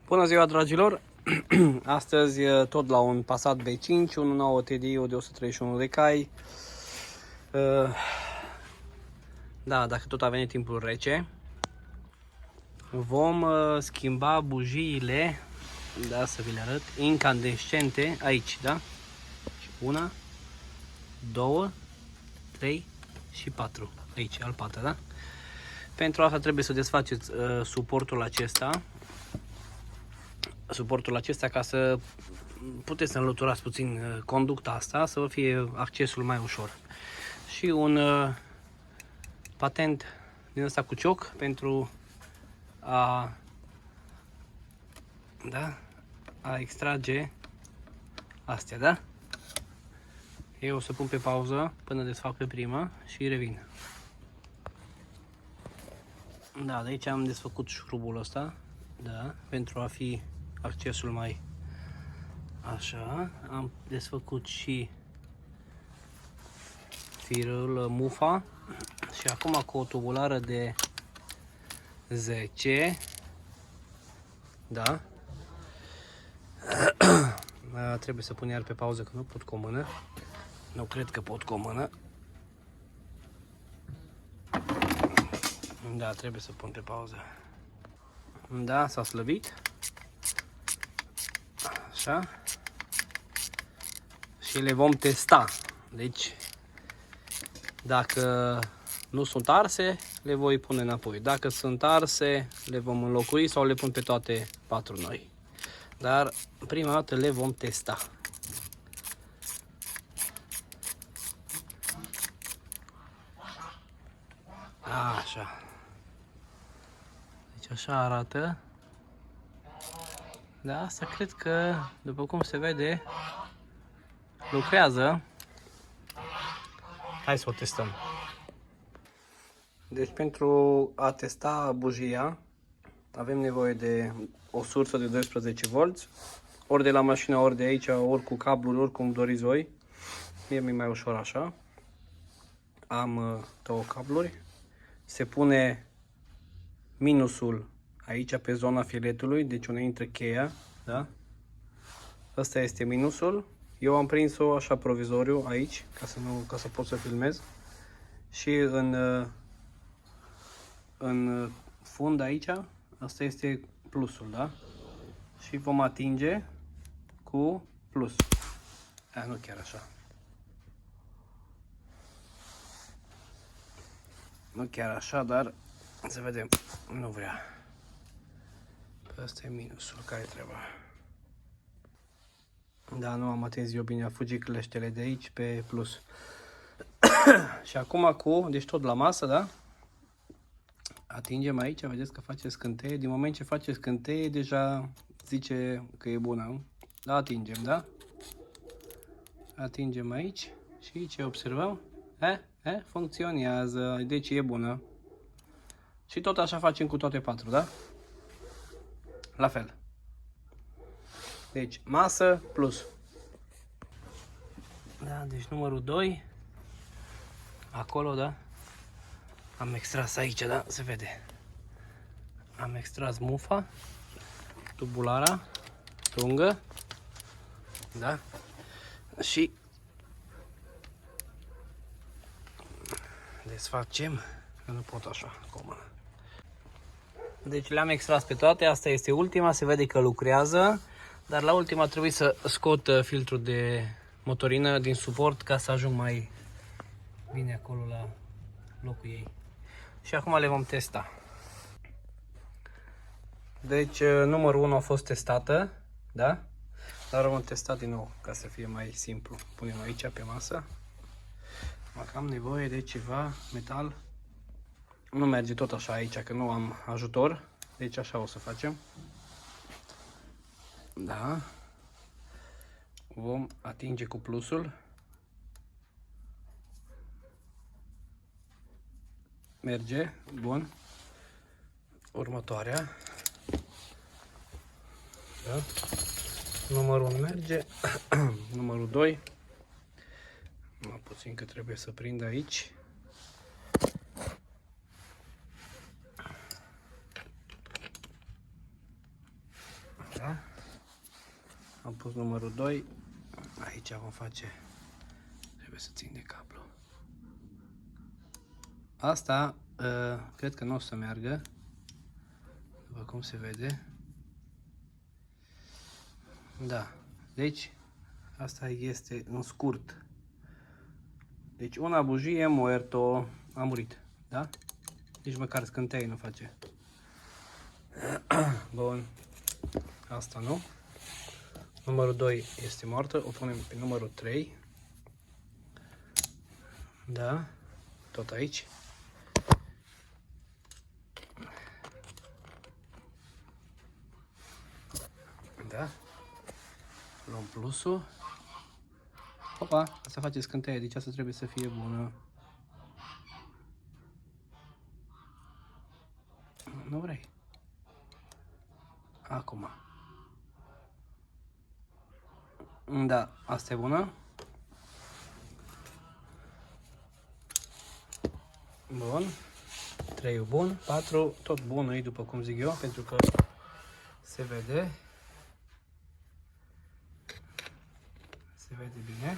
Bună ziua, dragilor! Astăzi tot la un Passat B5, un nou TDI de 131 de cai. Da, dacă tot a venit timpul rece, vom schimba bujiile, da, să vi le arăt, incandescente aici, da? 1, 2, 3 și 4. Aici, al 4, da? Pentru asta trebuie să desfaceți suportul acesta. Ca să puteți să înlăturați puțin conducta asta, să vă fie accesul mai ușor. Și un patent din ăsta cu cioc pentru a extrage astea, da? Eu o să pun pe pauză până desfac pe prima și revin. Da, de aici am desfăcut șurubul ăsta, da, pentru a fi accesul mai așa. Am desfăcut și firul, mufa, și acum cu o tubulară de 10, da, trebuie să pun iar pe pauză că nu pot cu o mână. Nu cred că pot cu o mână. Da, trebuie să pun pe pauză. Da, s-a slăbit. Așa. Și le vom testa. Deci, dacă nu sunt arse, le voi pune înapoi. Dacă sunt arse, le vom înlocui sau le pun pe toate 4 noi. Dar prima dată le vom testa. Așa. Deci așa arată. Da, asta cred că, după cum se vede, lucrează. Hai să o testăm. Deci pentru a testa bujia avem nevoie de o sursă de 12V, ori de la mașină, ori de aici, ori cu cablul, ori cum doriți voi. Mie mi-e mai ușor așa. Am două cabluri. Se pune minusul aici pe zona filetului, deci unde intră cheia, da? Asta este minusul. Eu am prins-o așa provizoriu aici, ca să pot să filmez. Și în fund aici, asta este plusul, da? Și vom atinge cu plus. Nu chiar așa. Nu chiar așa, dar să vedem. Nu vrea. Asta e minusul, care trebuie. Da, nu am atins eu bine, a fugit cleștele de aici pe plus. Și acum deci tot la masă, da? Atingem aici, vedeți că face scânteie. Din moment ce face scânteie, deja zice că e bună. Da, atingem, da? Atingem aici și ce observăm? Funcționează, deci e bună. Și tot așa facem cu toate 4, da? La fel. Deci, masă plus. Da, deci numărul 2. Acolo, da? Am extras aici, da? Se vede. Am extras mufa, tubulara lungă, da? Și desfacem, că nu pot așa, cu o mână. Deci le-am extras pe toate, asta este ultima, se vede că lucrează, dar la ultima trebuie să scot filtrul de motorină din suport ca să ajung mai bine acolo la locul ei. Și acum le vom testa. Deci numărul 1 a fost testată, da? Dar vom testa din nou ca să fie mai simplu. Punem aici pe masă. Dacă am nevoie de ceva metal, nu merge tot așa aici, că nu am ajutor. Deci așa o să facem. Da. Vom atinge cu plusul. Merge. Bun. Următoarea. Da. Numărul 1 merge. Numărul 2. Mai puțin că trebuie să prind aici. Am pus numărul 2. Aici vom face, trebuie să țin de cablu. Asta cred că nu o să meargă, după cum se vede. Da, deci asta este în scurt. Deci una bujie muerto, a murit, da? Nici măcar scânteie nu face. Bun, asta nu. Numărul 2 este moartă, o punem pe numărul 3. Da, tot aici. Da. Luăm plusul. Opa, asta face scânteie, deci asta trebuie să fie bună. Nu vrei? Acum. Da, asta e bună. Bun. 3 bun, 4 tot bun e, după cum zic eu, pentru că se vede. Se vede bine.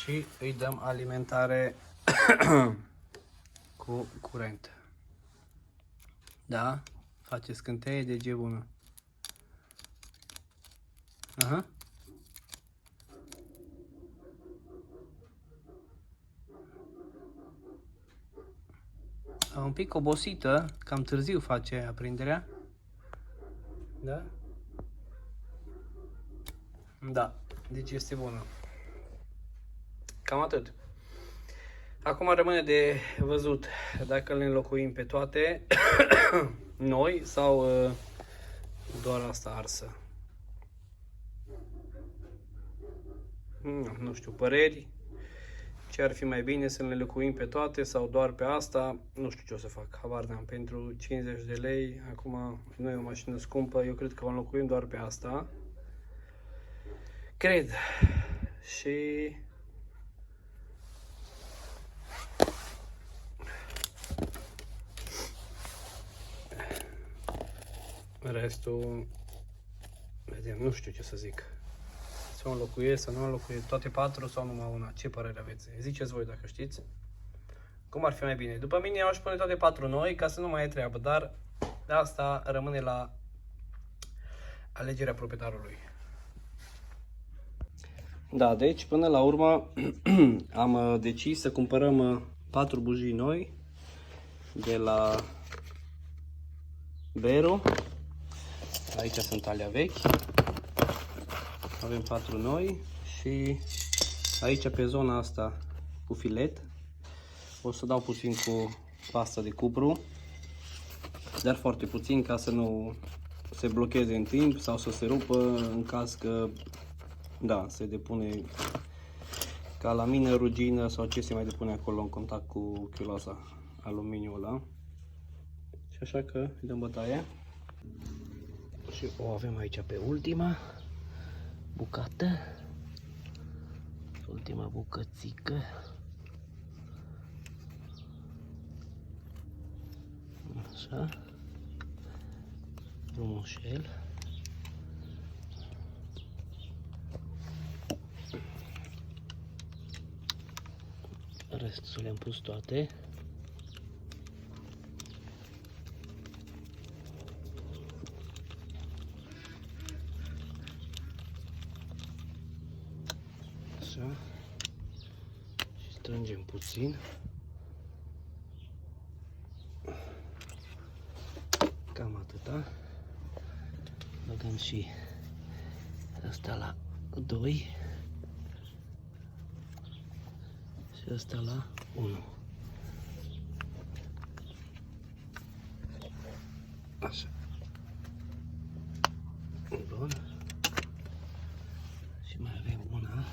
Și îi dăm alimentare cu curent. Da? Face scânteie, deci e bună. Aha. Un pic obosită, cam târziu face aprinderea. Da? Da, deci este bună. Cam atât. Acum rămâne de văzut dacă le înlocuim pe toate noi sau doar asta arsă. Nu știu, păreri. Ce ar fi mai bine, să le înlocuim pe toate sau doar pe asta? Nu știu ce o să fac. Habar n-am. Pentru 50 de lei, acum nu e o mașină scumpă, eu cred că o înlocuim doar pe asta. Cred. Și restul, vedem, nu știu ce să zic. Să o înlocuiesc, să nu înlocuiesc toate 4 sau numai una. Ce părere aveți? Ziceți voi dacă știți. Cum ar fi mai bine? După mine eu aș pune toate 4 noi ca să nu mai e treabă, dar asta rămâne la alegerea proprietarului. Da, deci până la urmă am decis să cumpărăm 4 bujii noi de la Bero. Aici sunt alea vechi. Avem 4 noi și aici pe zona asta cu filet o să dau puțin cu pasta de cupru, dar foarte puțin ca să nu se blocheze în timp sau să se rupă în caz că da, se depune ca la mine rugină sau ce se mai depune acolo în contact cu chiloasa aluminiul ăla. Și așa că îi dăm bătaie. Și o avem aici pe ultima bucată, ultima bucățică. Așa, frumușel. Restul le-am pus toate. Așa. Și strângem puțin. Cam atâta. Băgăm și asta la 2 și asta la 1. Așa. Bun. Și mai avem una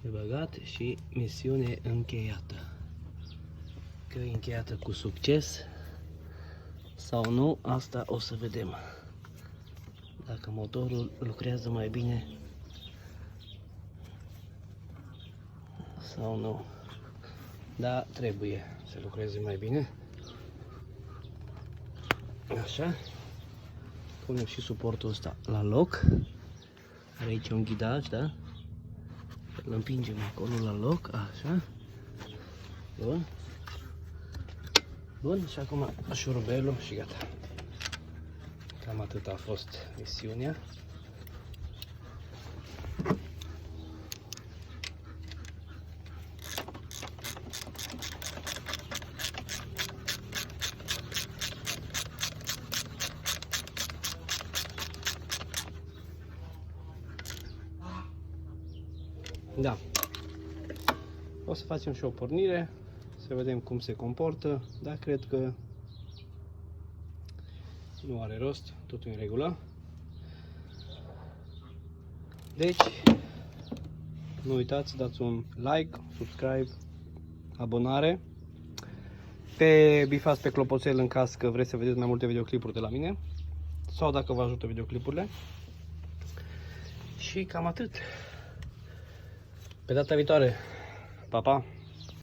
de băgat și misiune încheiată. Că e încheiată cu succes sau nu, asta o să vedem. Dacă motorul lucrează mai bine sau nu. Da, trebuie să lucreze mai bine. Așa. punem și suportul ăsta la loc. Are aici un ghidaj, da? Îl împingem acolo la loc, așa. Bun. Bun, și acum șurubelul și gata. Cam atât a fost misiunea. Da. O să facem și o pornire, să vedem cum se comportă, dar cred că nu are rost, totul în regulă. Deci, nu uitați să dați un like, subscribe, abonare. Bifați pe clopoțel în caz că vreți să vedeți mai multe videoclipuri de la mine sau dacă vă ajută videoclipurile. Și cam atât. Pe data viitoare. Pa, pa!